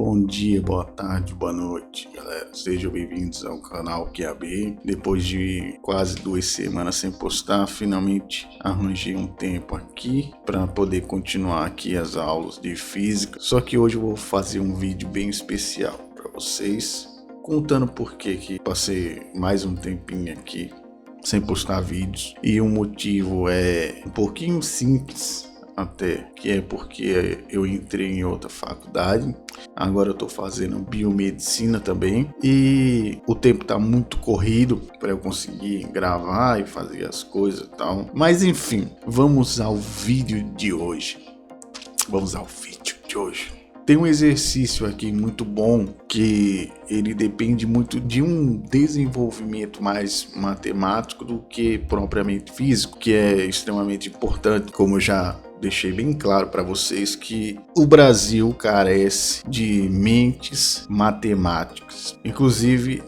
Bom dia, boa tarde, boa noite, galera. Sejam bem-vindos ao canal QAB. Depois de quase 2 semanas sem postar, finalmente arranjei um tempo aqui para poder continuar aqui as aulas de física. Só que hoje eu vou fazer um vídeo bem especial para vocês, contando por que passei mais um tempinho aqui sem postar vídeos. E o motivo é um pouquinho simples, até, que é porque eu entrei em outra faculdade. Agora eu tô fazendo biomedicina também e o tempo tá muito corrido para eu conseguir gravar e fazer as coisas e tal. Mas enfim, vamos ao vídeo de hoje. Tem um exercício aqui muito bom que ele depende muito de um desenvolvimento mais matemático do que propriamente físico, que é extremamente importante, como eu já deixei bem claro para vocês que o Brasil carece de mentes matemáticas. Inclusive,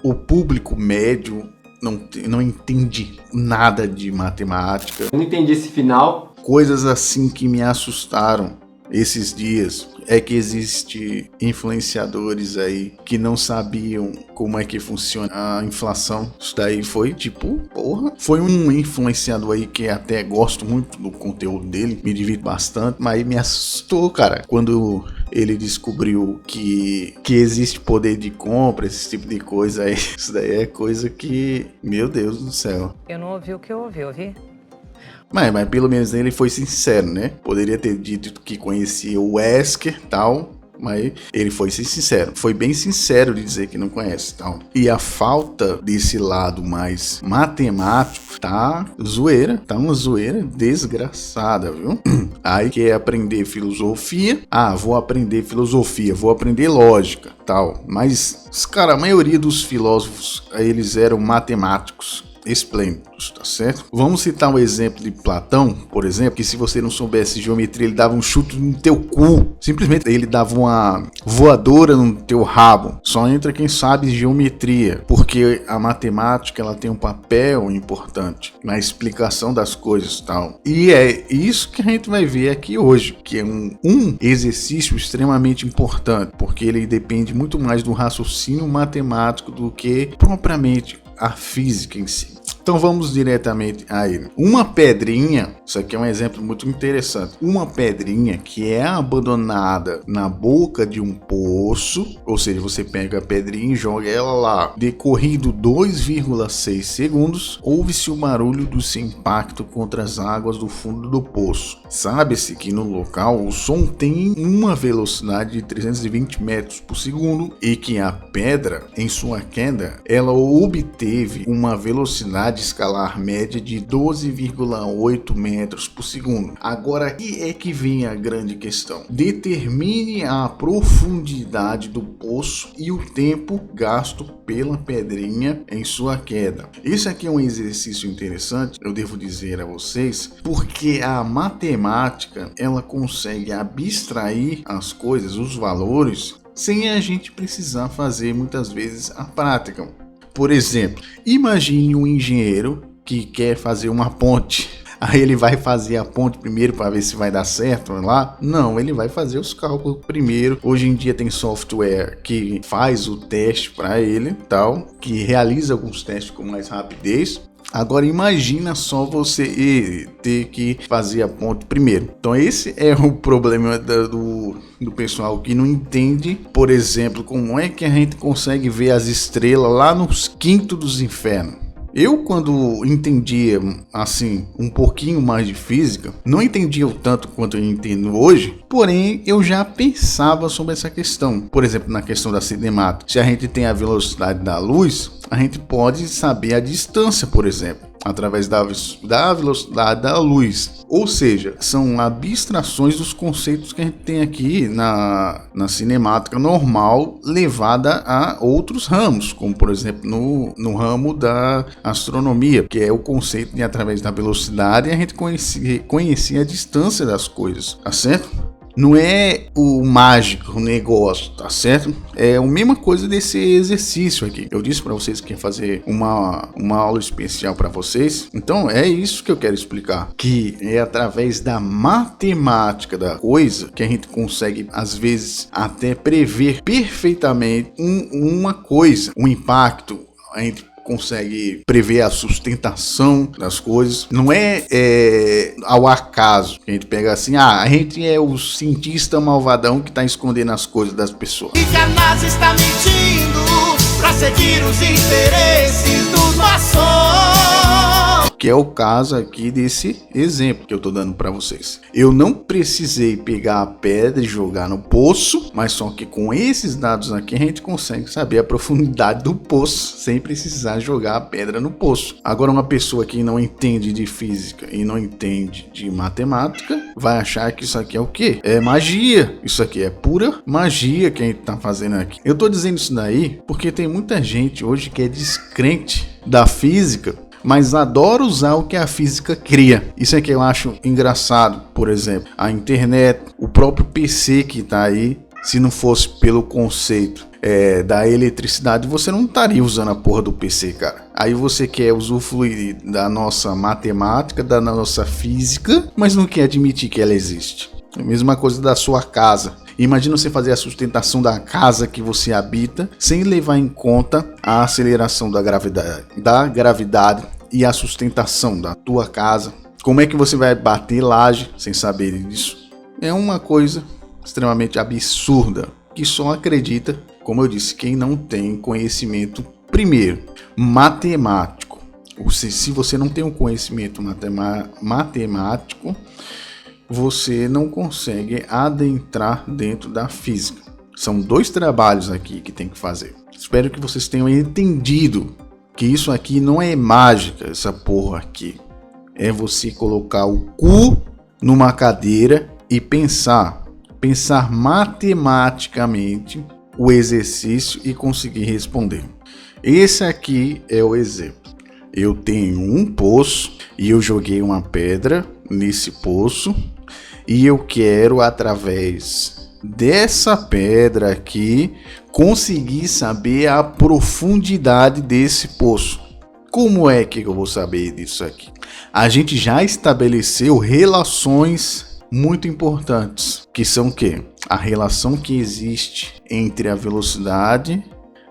o público médio não entende nada de matemática. Eu não entendi esse final. Coisas assim que me assustaram esses dias é que existe influenciadores aí que não sabiam como é que funciona a inflação. Isso daí foi tipo, porra. Foi um influenciador aí que até gosto muito do conteúdo dele, me divirto bastante, mas me assustou, cara, quando ele descobriu que existe poder de compra, esse tipo de coisa aí. Isso daí é coisa que, meu Deus do céu. Eu não ouvi o que eu ouvi? Mas pelo menos ele foi sincero, né? Poderia ter dito que conhecia o Wesker e tal, mas ele foi sincero. Foi bem sincero de dizer que não conhece tal. E a falta desse lado mais matemático tá zoeira. Tá uma zoeira desgraçada, viu? Aí quer aprender filosofia. Vou aprender filosofia, vou aprender lógica, tal. Mas, cara, a maioria dos filósofos, eles eram matemáticos esplêndidos, tá certo? Vamos citar um exemplo de Platão, por exemplo, que se você não soubesse geometria, ele dava um chute no teu cu. Simplesmente ele dava uma voadora no teu rabo. Só entra quem sabe geometria, porque a matemática ela tem um papel importante na explicação das coisas, tal. E é isso que a gente vai ver aqui hoje, que é um exercício extremamente importante, porque ele depende muito mais do raciocínio matemático do que propriamente a física em si. Então vamos diretamente a ele. Uma pedrinha, isso aqui é um exemplo muito interessante. Uma pedrinha que é abandonada na boca de um poço, ou seja, você pega a pedrinha e joga ela lá. Decorrido 2,6 segundos, ouve-se o barulho do seu impacto contra as águas do fundo do poço. Sabe-se que no local o som tem uma velocidade de 320 metros por segundo e que a pedra, em sua queda, ela obteve uma velocidade escalar média de 12,8 metros por segundo. Agora aqui é que vem a grande questão. Determine a profundidade do poço e o tempo gasto pela pedrinha em sua queda. Isso aqui é um exercício interessante, eu devo dizer a vocês, porque a matemática ela consegue abstrair as coisas, os valores, sem a gente precisar fazer muitas vezes a prática. Por exemplo, imagine um engenheiro que quer fazer uma ponte. Aí ele vai fazer a ponte primeiro para ver se vai dar certo lá? Não, ele vai fazer os cálculos primeiro. Hoje em dia tem software que faz o teste para ele, tal, que realiza alguns testes com mais rapidez. Agora imagina só você ter que fazer a ponte primeiro. Então esse é o problema do pessoal que não entende, por exemplo, como é que a gente consegue ver as estrelas lá nos quintos dos infernos. Eu, quando entendia assim um pouquinho mais de física, não entendia o tanto quanto eu entendo hoje, porém eu já pensava sobre essa questão. Por exemplo, na questão da cinemática, se a gente tem a velocidade da luz, a gente pode saber a distância, por exemplo, através da velocidade da luz. Ou seja, são abstrações dos conceitos que a gente tem aqui na cinemática normal, levada a outros ramos, como por exemplo no ramo da astronomia, que é o conceito de através da velocidade a gente conhecer a distância das coisas, tá certo? Não é o mágico, o negócio, tá certo? É a mesma coisa desse exercício aqui. Eu disse para vocês que ia fazer uma aula especial para vocês. Então é isso que eu quero explicar. Que é através da matemática da coisa que a gente consegue, às vezes, até prever perfeitamente uma coisa, um impacto. A gente consegue prever a sustentação das coisas. Não é ao acaso que a gente pega assim, a gente é o cientista malvadão que está escondendo as coisas das pessoas. E que a NASA está mentindo para seguir os interesses dos maçons. Que é o caso aqui desse exemplo que eu tô dando para vocês. Eu não precisei pegar a pedra e jogar no poço, mas só que com esses dados aqui a gente consegue saber a profundidade do poço sem precisar jogar a pedra no poço. Agora, uma pessoa que não entende de física e não entende de matemática vai achar que isso aqui é o quê? É magia. Isso aqui é pura magia que a gente tá fazendo aqui. Eu tô dizendo isso daí porque tem muita gente hoje que é descrente da física, mas adora usar o que a física cria. Isso é que eu acho engraçado. Por exemplo, a internet, o próprio PC que tá aí, se não fosse pelo conceito da eletricidade, você não estaria usando a porra do PC, cara. Aí você quer usufruir da nossa matemática, da nossa física, mas não quer admitir que ela existe. A mesma coisa da sua casa. Imagina você fazer a sustentação da casa que você habita sem levar em conta a aceleração da gravidade e a sustentação da tua casa. Como é que você vai bater laje sem saber disso? É uma coisa extremamente absurda que só acredita, como eu disse, quem não tem conhecimento, primeiro, matemático. Se você não tem um conhecimento matemático, você não consegue adentrar dentro da física. São 2 trabalhos aqui que tem que fazer. Espero que vocês tenham entendido que isso aqui não é mágica, essa porra aqui. É você colocar o cu numa cadeira e pensar matematicamente o exercício e conseguir responder. Esse aqui é o exemplo. Eu tenho um poço e eu joguei uma pedra nesse poço. E eu quero, através dessa pedra aqui, conseguir saber a profundidade desse poço. Como é que eu vou saber disso aqui? A gente já estabeleceu relações muito importantes, que são o quê? A relação que existe entre a velocidade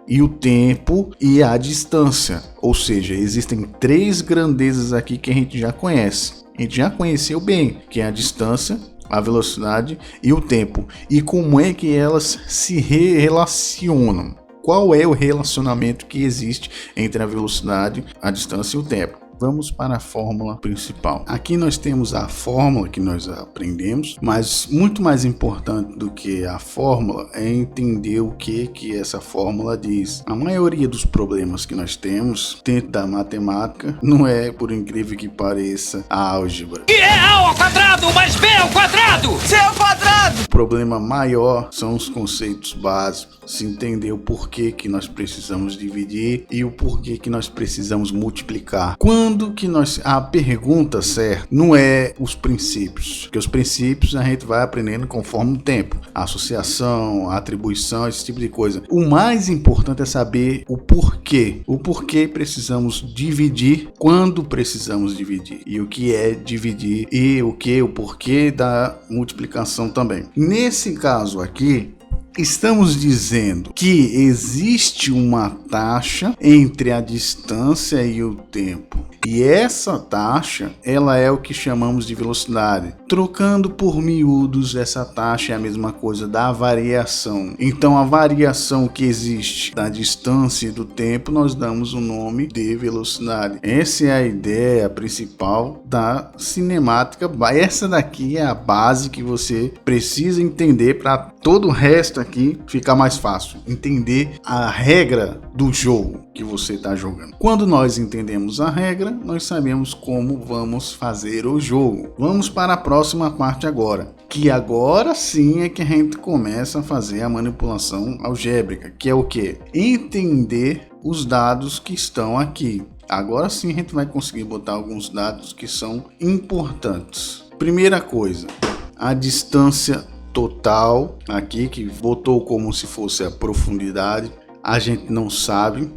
e o tempo e a distância. Ou seja, existem 3 grandezas aqui que a gente já conhece. A gente já conheceu bem, que é a distância, a velocidade e o tempo. E como é que elas se relacionam? Qual é o relacionamento que existe entre a velocidade, a distância e o tempo? Vamos para a fórmula principal. Aqui nós temos a fórmula que nós aprendemos, mas muito mais importante do que a fórmula é entender o que essa fórmula diz. A maioria dos problemas que nós temos dentro da matemática não é, por incrível que pareça, a álgebra. Que é A ao quadrado mais B ao quadrado, C ao quadrado. O problema maior são os conceitos básicos. Se entender o porquê que nós precisamos dividir e o porquê que nós precisamos multiplicar. Quando que a pergunta certa não é os princípios, porque os princípios a gente vai aprendendo conforme o tempo, a associação, a atribuição, esse tipo de coisa. O mais importante é saber o porquê precisamos dividir, quando precisamos dividir e o que é dividir e o porquê da multiplicação também. Nesse caso aqui, estamos dizendo que existe uma taxa entre a distância e o tempo. E essa taxa, ela é o que chamamos de velocidade. Trocando por miúdos, essa taxa é a mesma coisa da variação. Então, a variação que existe da distância e do tempo, nós damos o nome de velocidade. Essa é a ideia principal da cinemática. Essa daqui é a base que você precisa entender para todo o resto aqui ficar mais fácil. Entender a regra do jogo que você está jogando. Quando nós entendemos a regra, nós sabemos como vamos fazer o jogo. Vamos para a próxima parte agora, que agora sim é que a gente começa a fazer a manipulação algébrica, que é o quê? Entender os dados que estão aqui. Agora sim a gente vai conseguir botar alguns dados que são importantes. Primeira coisa, a distância total aqui, que botou como se fosse a profundidade, a gente não sabe.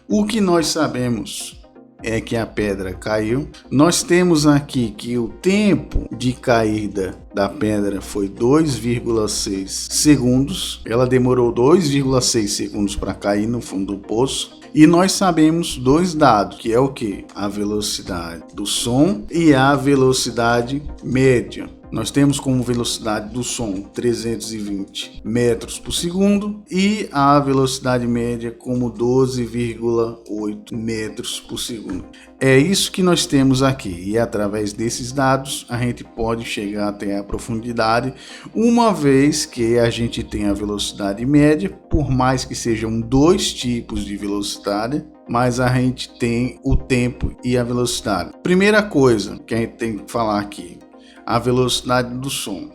O que nós sabemos é que a pedra caiu. Nós temos aqui que o tempo de caída da pedra foi 2,6 segundos. Ela demorou 2,6 segundos para cair no fundo do poço. E nós sabemos dois dados, que é o que? A velocidade do som e a velocidade média. Nós temos como velocidade do som 320 metros por segundo e a velocidade média como 12,8 metros por segundo. É isso que nós temos aqui, e através desses dados a gente pode chegar até a profundidade, uma vez que a gente tem a velocidade média, por mais que sejam dois tipos de velocidade, mas a gente tem o tempo e a velocidade. Primeira coisa que a gente tem que falar aqui, a velocidade do som.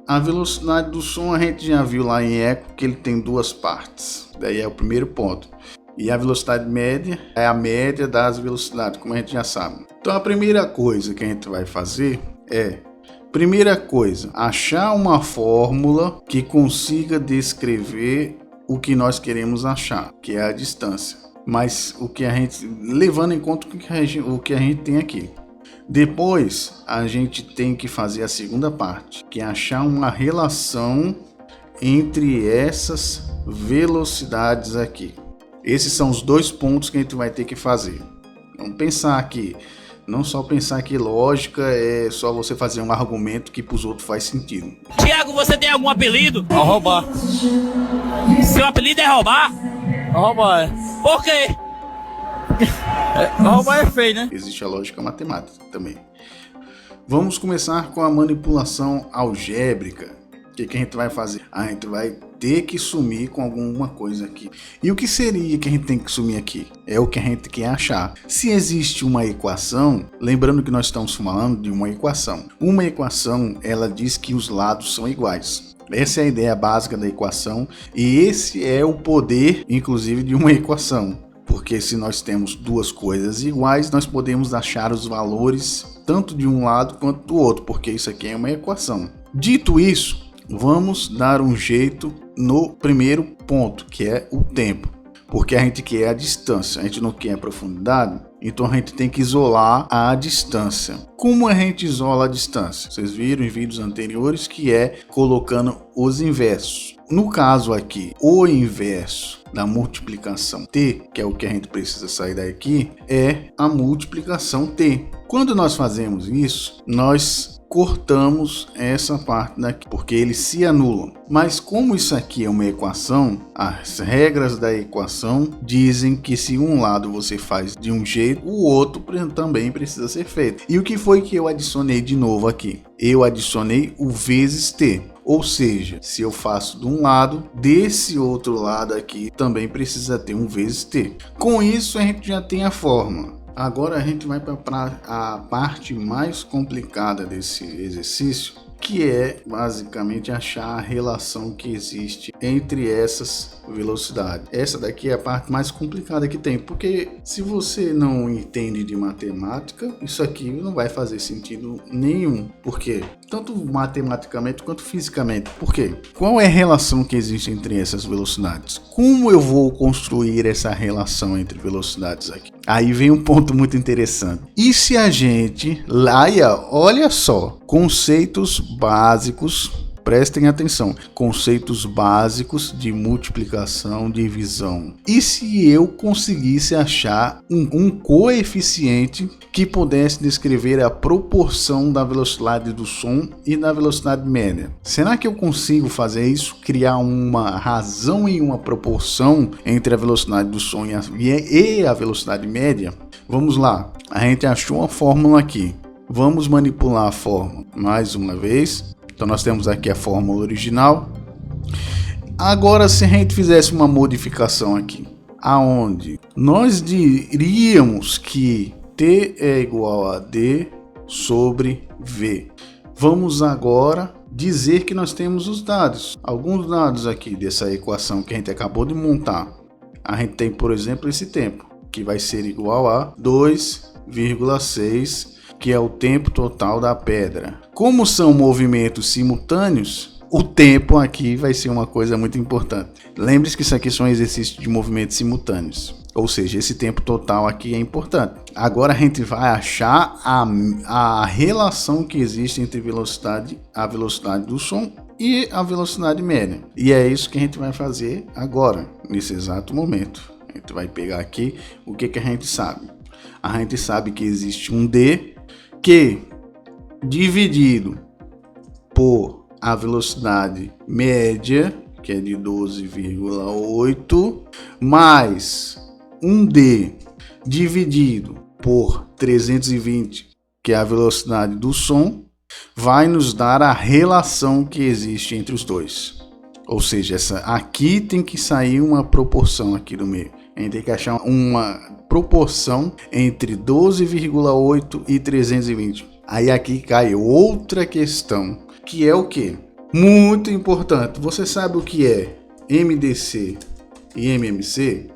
A velocidade do som a gente já viu lá em eco que ele tem duas partes. Daí é o primeiro ponto. E a velocidade média é a média das velocidades, como a gente já sabe. Então a primeira coisa que a gente vai fazer é, primeira coisa, achar uma fórmula que consiga descrever o que nós queremos achar, que é a distância. Mas o que a gente, levando em conta o que a gente tem aqui. Depois a gente tem que fazer a segunda parte, que é achar uma relação entre essas velocidades aqui. Esses são os dois pontos que a gente vai ter que fazer. Vamos pensar aqui, não só pensar que lógica é só você fazer um argumento que para os outros faz sentido. Tiago, você tem algum apelido? Roubar. Seu apelido é roubar? Roubar. Por quê? Roubar é feio, né? Existe a lógica matemática também. Vamos começar com a manipulação algébrica. O que a gente vai fazer? A gente vai ter que sumir com alguma coisa aqui. E o que seria que a gente tem que sumir aqui? É o que a gente quer achar. Se existe uma equação, lembrando que nós estamos falando de uma equação. Uma equação, ela diz que os lados são iguais. Essa é a ideia básica da equação e esse é o poder, inclusive, de uma equação. Porque se nós temos duas coisas iguais, nós podemos achar os valores tanto de um lado quanto do outro, porque isso aqui é uma equação. Dito isso, vamos dar um jeito no primeiro ponto, que é o tempo. Porque a gente quer a distância, a gente não quer a profundidade, então a gente tem que isolar a distância. Como a gente isola a distância? Vocês viram em vídeos anteriores que é colocando os inversos. No caso aqui, o inverso da multiplicação t, que é o que a gente precisa sair daqui, é a multiplicação t. Quando nós fazemos isso, nós cortamos essa parte daqui, porque eles se anulam. Mas como isso aqui é uma equação, as regras da equação dizem que se um lado você faz de um jeito, o outro também precisa ser feito. E o que foi que eu adicionei de novo aqui? Eu adicionei o vezes t. Ou seja, se eu faço de um lado, desse outro lado aqui também precisa ter um vezes t. Com isso a gente já tem a fórmula. Agora a gente vai para a parte mais complicada desse exercício, que é basicamente achar a relação que existe entre essas velocidades. Essa daqui é a parte mais complicada que tem, porque se você não entende de matemática, isso aqui não vai fazer sentido nenhum. Por quê? Tanto matematicamente quanto fisicamente. Por quê? Qual é a relação que existe entre essas velocidades? Como eu vou construir essa relação entre velocidades aqui? Aí vem um ponto muito interessante. E se a gente, olha só, conceitos básicos, prestem atenção, conceitos básicos de multiplicação, divisão. E se eu conseguisse achar um coeficiente que pudesse descrever a proporção da velocidade do som e da velocidade média? Será que eu consigo fazer isso? Criar uma razão e uma proporção entre a velocidade do som e a velocidade média? Vamos lá, a gente achou a fórmula aqui. Vamos manipular a fórmula mais uma vez. Então nós temos aqui a fórmula original. Agora, se a gente fizesse uma modificação aqui, aonde nós diríamos que t é igual a d sobre v. Vamos agora dizer que nós temos os dados. Alguns dados aqui dessa equação que a gente acabou de montar. A gente tem, por exemplo, esse tempo, que vai ser igual a 2,6, que é o tempo total da pedra. Como são movimentos simultâneos, o tempo aqui vai ser uma coisa muito importante. Lembre-se que isso aqui são exercícios de movimentos simultâneos. Ou seja, esse tempo total aqui é importante. Agora a gente vai achar a relação que existe entre a velocidade do som e a velocidade média. E é isso que a gente vai fazer agora, nesse exato momento. A gente vai pegar aqui o que a gente sabe. A gente sabe que existe um D que, dividido por a velocidade média, que é de 12,8, mais um D dividido por 320, que é a velocidade do som, vai nos dar a relação que existe entre os dois. Ou seja, essa aqui tem que sair uma proporção aqui do meio. A gente tem que achar uma proporção entre 12,8 e 320. Aí aqui cai outra questão, que é o quê? Muito importante. Você sabe o que é MDC e MMC?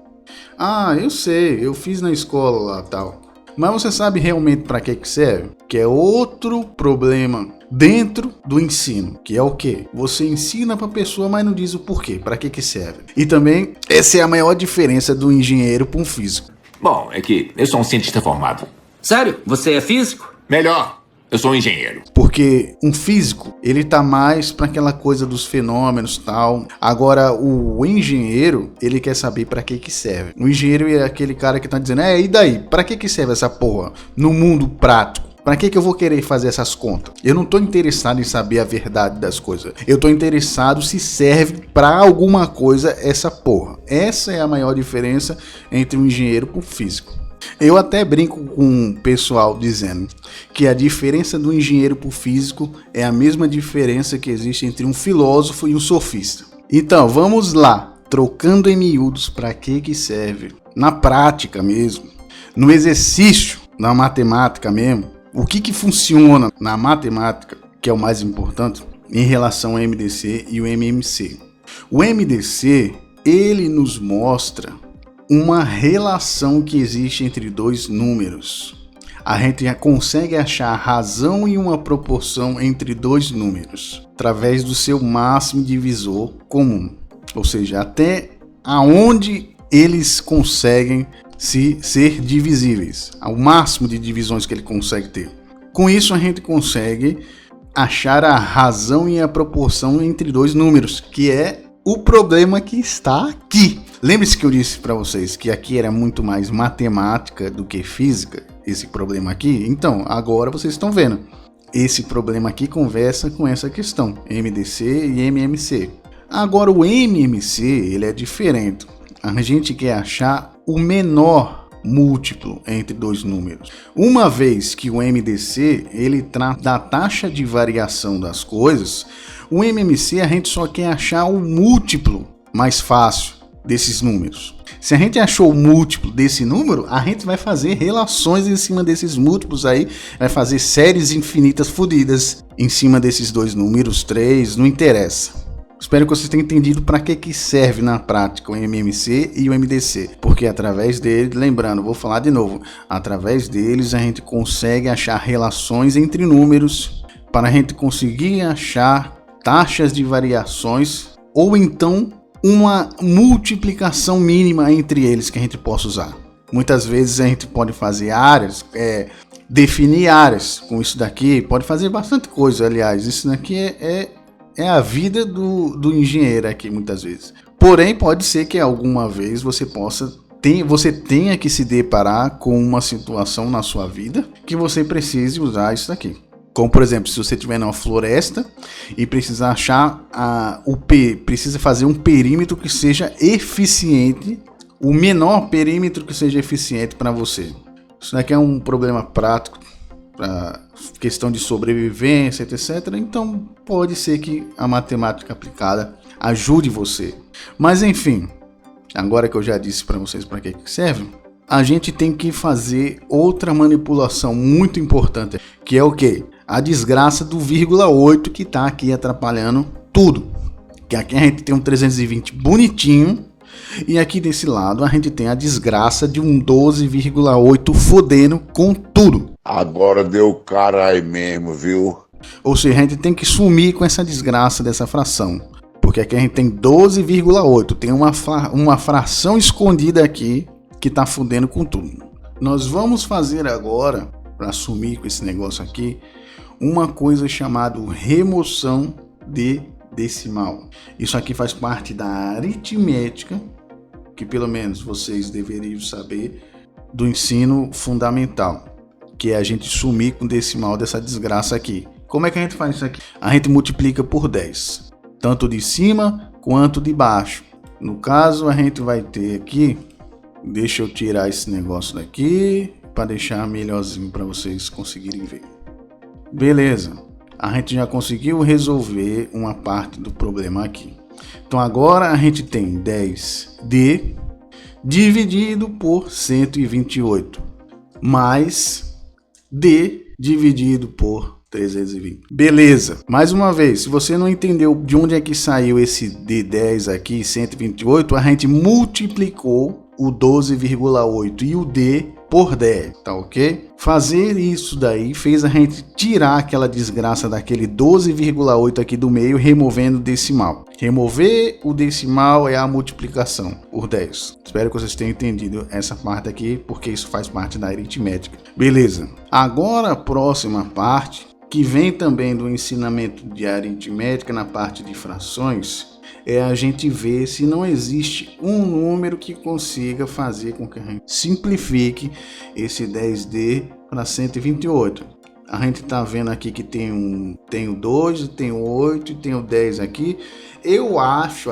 Ah, eu sei, eu fiz na escola lá tal. Mas você sabe realmente para que serve? Que é outro problema dentro do ensino, que é o quê? Você ensina para a pessoa, mas não diz o porquê, para que serve. E também, essa é a maior diferença do engenheiro para um físico. Bom, é que eu sou um cientista formado. Sério? Você é físico? Melhor, eu sou um engenheiro. Porque um físico, ele tá mais para aquela coisa dos fenômenos e tal. Agora, o engenheiro, ele quer saber para que serve. O engenheiro é aquele cara que tá dizendo, e daí? Para que serve essa porra no mundo prático? Para que eu vou querer fazer essas contas? Eu não tô interessado em saber a verdade das coisas. Eu tô interessado se serve para alguma coisa essa porra. Essa é a maior diferença entre um engenheiro e um físico. Eu até brinco com o pessoal dizendo que a diferença do engenheiro para o físico é a mesma diferença que existe entre um filósofo e um sofista. Então, vamos lá, trocando em miúdos para que serve, na prática mesmo, no exercício, na matemática mesmo, o que funciona na matemática, que é o mais importante, em relação ao MDC e o MMC. O MDC, ele nos mostra uma relação que existe entre dois números. A gente já consegue achar a razão e uma proporção entre dois números através do seu máximo divisor comum, ou seja, até aonde eles conseguem ser divisíveis, ao máximo de divisões que ele consegue ter. Com isso a gente consegue achar a razão e a proporção entre dois números, que é o problema que está aqui. Lembre-se que eu disse para vocês que aqui era muito mais matemática do que física, esse problema aqui. Então, agora vocês estão vendo. Esse problema aqui conversa com essa questão, MDC e MMC. Agora, o MMC, ele é diferente. A gente quer achar o menor múltiplo entre dois números. Uma vez que o MDC, ele trata da taxa de variação das coisas, o MMC a gente só quer achar o múltiplo mais fácil desses números. Se a gente achou o múltiplo desse número, a gente vai fazer relações em cima desses múltiplos aí, vai fazer séries infinitas fodidas em cima desses dois números, 3, não interessa. Espero que vocês tenham entendido para que serve na prática o MMC e o MDC, porque através dele, lembrando, vou falar de novo, através deles a gente consegue achar relações entre números para a gente conseguir achar taxas de variações ou então uma multiplicação mínima entre eles que a gente possa usar. Muitas vezes a gente pode fazer áreas, definir áreas com isso daqui, pode fazer bastante coisa, aliás, isso daqui é a vida do engenheiro aqui muitas vezes. Porém, pode ser que alguma vez você tenha que se deparar com uma situação na sua vida que você precise usar isso daqui. Como, por exemplo, se você estiver numa floresta e precisar achar precisa fazer um perímetro que seja eficiente, o menor perímetro que seja eficiente para você. Isso daqui é um problema prático, para questão de sobrevivência, etc. Então, pode ser que a matemática aplicada ajude você. Mas, enfim, agora que eu já disse para vocês para que serve, a gente tem que fazer outra manipulação muito importante, que é o quê? A desgraça do 0,8 que está aqui atrapalhando tudo. Que aqui a gente tem um 320 bonitinho e aqui desse lado a gente tem a desgraça de um 12,8 fodendo com tudo. Agora deu caralho mesmo, viu? Ou seja, a gente tem que sumir com essa desgraça dessa fração. Porque aqui a gente tem 12,8. Tem uma fração escondida aqui que tá fudendo com tudo. Nós vamos fazer agora, para sumir com esse negócio aqui, uma coisa chamada remoção de decimal. Isso aqui faz parte da aritmética, que pelo menos vocês deveriam saber, do ensino fundamental, que é a gente sumir com decimal dessa desgraça aqui. Como é que a gente faz isso aqui? A gente multiplica por 10, tanto de cima quanto de baixo. No caso, a gente vai ter aqui, deixa eu tirar esse negócio daqui, para deixar melhorzinho para vocês conseguirem ver. Beleza, a gente já conseguiu resolver uma parte do problema aqui. Então agora a gente tem 10D dividido por 128 mais D dividido por 320. Beleza, mais uma vez, se você não entendeu de onde é que saiu esse D10 aqui, 128, a gente multiplicou o 12,8 e o D por 10, tá ok? Fazer isso daí fez a gente tirar aquela desgraça daquele 12,8 aqui do meio, removendo o decimal. Remover o decimal é a multiplicação por 10. Espero que vocês tenham entendido essa parte aqui, porque isso faz parte da aritmética. Beleza, agora a próxima parte, que vem também do ensinamento de aritmética na parte de frações, é a gente ver se não existe um número que consiga fazer com que a gente simplifique esse 10D para 128. A gente está vendo aqui que tem o 2, tem o 8 e tem o 10 aqui. Eu acho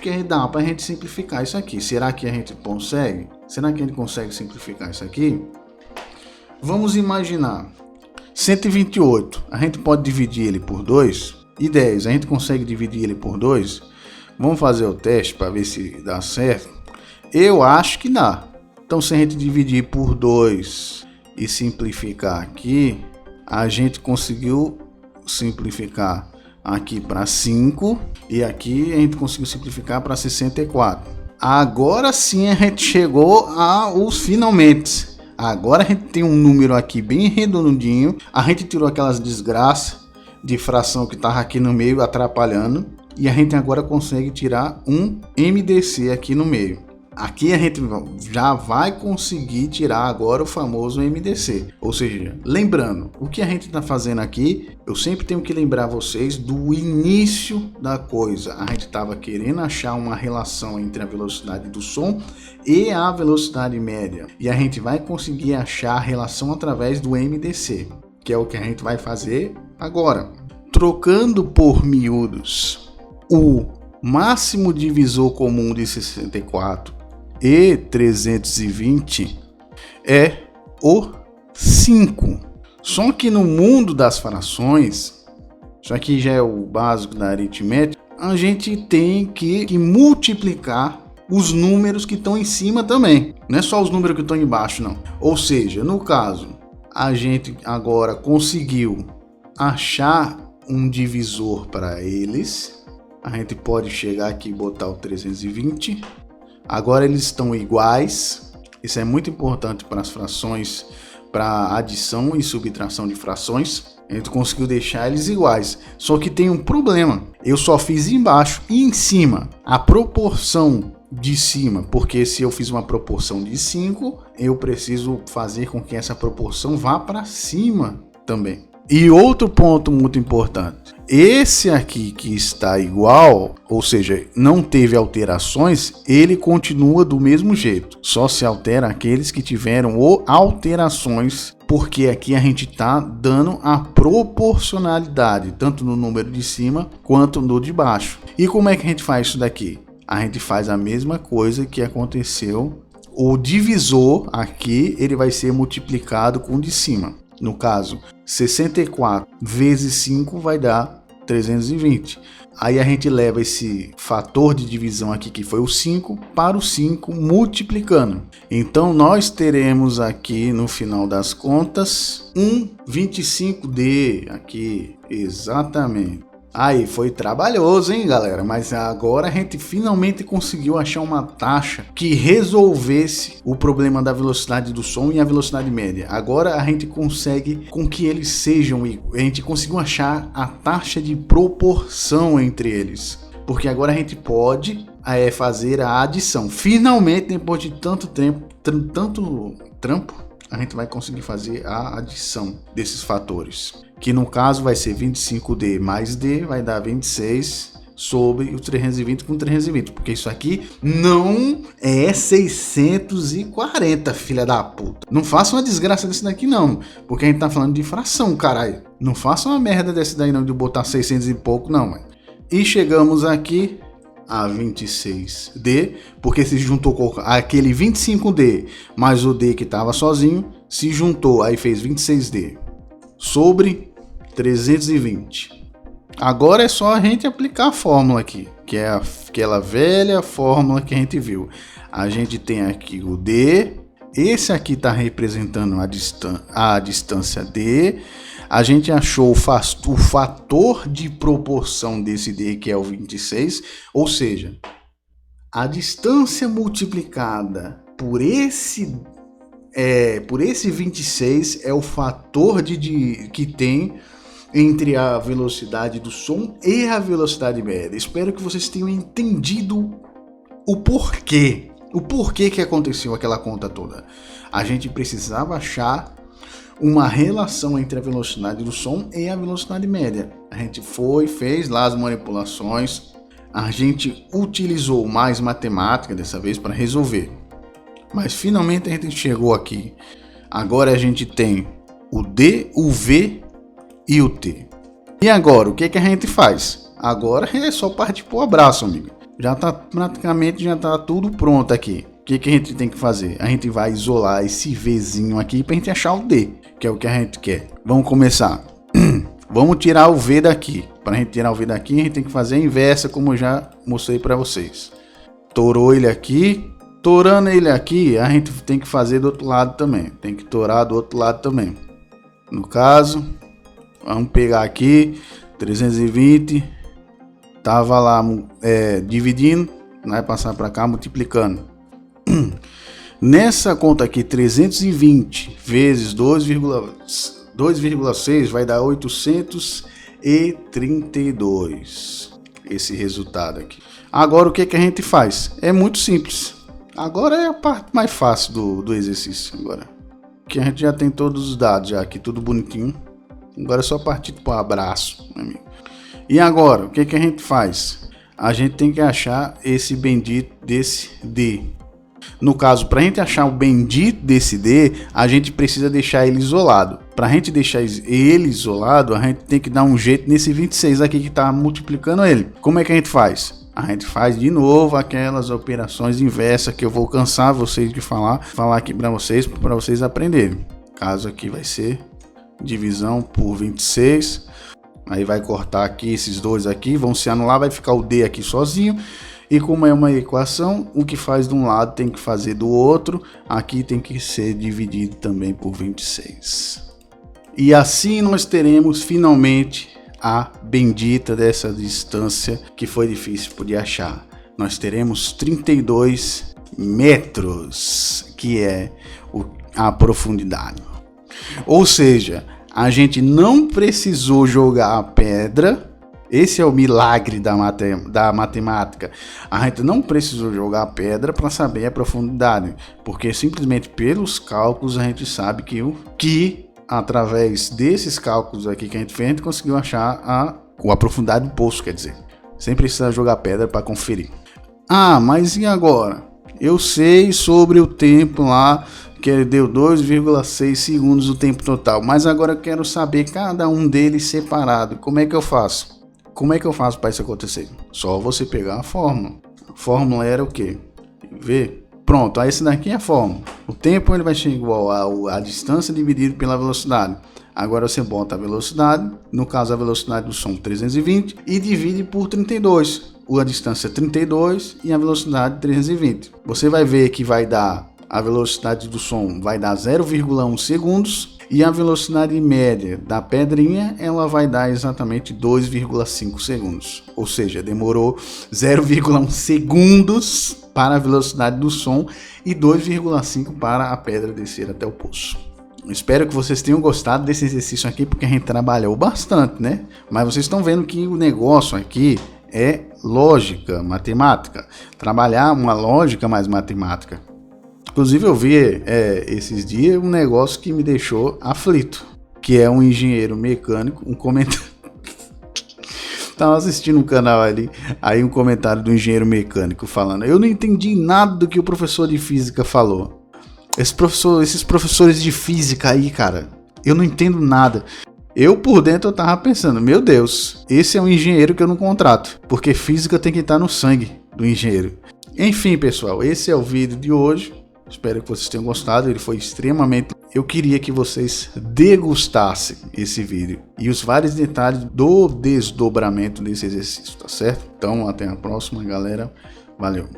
que dá para a gente simplificar isso aqui. Será que a gente consegue? Será que a gente consegue simplificar isso aqui? Vamos imaginar 128. A gente pode dividir ele por 2. E 10, a gente consegue dividir ele por 2? Vamos fazer o teste para ver se dá certo. Eu acho que dá. Então, se a gente dividir por 2 e simplificar aqui, a gente conseguiu simplificar aqui para 5 e aqui a gente conseguiu simplificar para 64. Agora sim a gente chegou aos finalmente. Agora a gente tem um número aqui bem redondinho. A gente tirou aquelas desgraças de fração que estava aqui no meio atrapalhando, e a gente agora consegue tirar um MDC aqui no meio. Aqui a gente já vai conseguir tirar agora o famoso MDC. Ou seja, lembrando, o que a gente está fazendo aqui, eu sempre tenho que lembrar vocês do início da coisa. A gente estava querendo achar uma relação entre a velocidade do som e a velocidade média, e a gente vai conseguir achar a relação através do MDC, que é o que a gente vai fazer agora. Trocando por miúdos o máximo divisor comum de 64 e 320 é o 5. Só que no mundo das frações, isso aqui já é o básico da aritmética, a gente tem que multiplicar os números que estão em cima também. Não é só os números que estão embaixo, não. Ou seja, no caso, a gente agora conseguiu achar um divisor para eles. A gente pode chegar aqui e botar o 320. Agora eles estão iguais. Isso é muito importante para as frações, para adição e subtração de frações. A gente conseguiu deixar eles iguais. Só que tem um problema. Eu só fiz embaixo e em cima. A proporção de cima, porque se eu fiz uma proporção de 5, eu preciso fazer com que essa proporção vá para cima também. E outro ponto muito importante, esse aqui que está igual, ou seja, não teve alterações, ele continua do mesmo jeito. Só se altera aqueles que tiveram alterações, porque aqui a gente está dando a proporcionalidade, tanto no número de cima quanto no de baixo. E como é que a gente faz isso daqui? A gente faz a mesma coisa que aconteceu. O divisor aqui, ele vai ser multiplicado com o de cima. No caso, 64 vezes 5 vai dar 320. Aí a gente leva esse fator de divisão aqui, que foi o 5, para o 5 multiplicando. Então nós teremos aqui no final das contas um 25D aqui, exatamente. Aí, foi trabalhoso, hein, galera? Mas agora a gente finalmente conseguiu achar uma taxa que resolvesse o problema da velocidade do som e a velocidade média. Agora a gente consegue com que eles sejam iguais. A gente conseguiu achar a taxa de proporção entre eles. Porque agora a gente pode fazer a adição. Finalmente, depois de tanto trampo, a gente vai conseguir fazer a adição desses fatores. Que no caso vai ser 25D mais D, vai dar 26 sobre o 320 com 320. Porque isso aqui não é 640, filha da puta. Não faça uma desgraça desse daqui não. Porque a gente tá falando de fração, caralho. Não faça uma merda desse daí não, de botar 600 e pouco não, mano. E chegamos aqui a 26D, porque se juntou com aquele 25D mais o D que estava sozinho, se juntou, aí fez 26D sobre 320. Agora é só a gente aplicar a fórmula aqui, que é aquela velha fórmula que a gente viu. A gente tem aqui o D, esse aqui está representando a distância D. A gente achou o fator de proporção desse D, que é o 26, ou seja, a distância multiplicada por esse 26 é o fator que tem entre a velocidade do som e a velocidade média. Espero que vocês tenham entendido o porquê que aconteceu aquela conta toda. A gente precisava achar uma relação entre a velocidade do som e a velocidade média. A gente fez lá as manipulações, a gente utilizou mais matemática dessa vez para resolver. Mas finalmente a gente chegou aqui. Agora a gente tem o D, o V e o T. E agora, o que a gente faz? Agora é só partir pro abraço, amigo. Já tá tudo pronto aqui. O que a gente tem que fazer? A gente vai isolar esse Vzinho aqui pra gente achar o D, que é o que a gente quer. Vamos começar. Vamos tirar o V daqui. Para a gente tirar o V daqui, a gente tem que fazer a inversa, como eu já mostrei para vocês. Torou ele aqui. Torando ele aqui, a gente tem que fazer do outro lado também. Tem que torar do outro lado também. No caso, vamos pegar aqui 320. Tava lá dividindo. Vai passar para cá multiplicando. Nessa conta aqui, 320 vezes 2,6 vai dar 832. Esse resultado aqui. Agora o que a gente faz? É muito simples. Agora é a parte mais fácil do exercício. Agora que a gente já tem todos os dados já aqui, tudo bonitinho. Agora é só partir para o abraço, meu amigo. E agora, o que a gente faz? A gente tem que achar esse bendito desse D. No caso, para a gente achar o bendito desse D, a gente precisa deixar ele isolado. Para a gente deixar ele isolado, a gente tem que dar um jeito nesse 26 aqui que está multiplicando ele. Como é que a gente faz? A gente faz de novo aquelas operações inversas que eu vou cansar vocês de falar aqui para vocês aprenderem. Caso aqui vai ser divisão por 26. Aí vai cortar aqui esses dois aqui, vão se anular, vai ficar o D aqui sozinho. E como é uma equação, o que faz de um lado tem que fazer do outro. Aqui tem que ser dividido também por 26. E assim nós teremos finalmente a bendita dessa distância que foi difícil de achar. Nós teremos 32 metros, que é a profundidade. Ou seja, a gente não precisou jogar a pedra. Esse é o milagre da matemática. A gente não precisou jogar a pedra para saber a profundidade, porque simplesmente pelos cálculos a gente sabe que através desses cálculos aqui que a gente fez, a gente conseguiu achar a profundidade do poço, quer dizer, sem precisar jogar pedra para conferir. Ah, mas e agora? Eu sei sobre o tempo lá, que ele deu 2,6 segundos o tempo total, mas agora eu quero saber cada um deles separado. Como é que eu faço? Como é que eu faço para isso acontecer? Só você pegar a fórmula. A fórmula era o quê? V. Pronto, aí esse daqui é a fórmula. O tempo ele vai ser igual a distância dividido pela velocidade. Agora você bota a velocidade, no caso a velocidade do som 320, e divide por 32. A distância é 32 e a velocidade 320. Você vai ver que vai dar, a velocidade do som vai dar 0,1 segundos. E a velocidade média da pedrinha, ela vai dar exatamente 2,5 segundos. Ou seja, demorou 0,1 segundos para a velocidade do som e 2,5 para a pedra descer até o poço. Espero que vocês tenham gostado desse exercício aqui, porque a gente trabalhou bastante, né? Mas vocês estão vendo que o negócio aqui é lógica, matemática. Trabalhar uma lógica mais matemática. Inclusive eu vi esses dias um negócio que me deixou aflito, que é um engenheiro mecânico, um comentário. Tava assistindo um canal ali, aí um comentário do engenheiro mecânico falando: eu não entendi nada do que o professor de física falou. Esses professores de física aí, cara, eu não entendo nada. Eu por dentro eu tava pensando, meu Deus, esse é um engenheiro que eu não contrato, porque física tem que estar no sangue do engenheiro. Enfim, pessoal, esse é o vídeo de hoje. Espero que vocês tenham gostado. Ele foi extremamente... Eu queria que vocês degustassem esse vídeo e os vários detalhes do desdobramento desse exercício, tá certo? Então, até a próxima, galera. Valeu!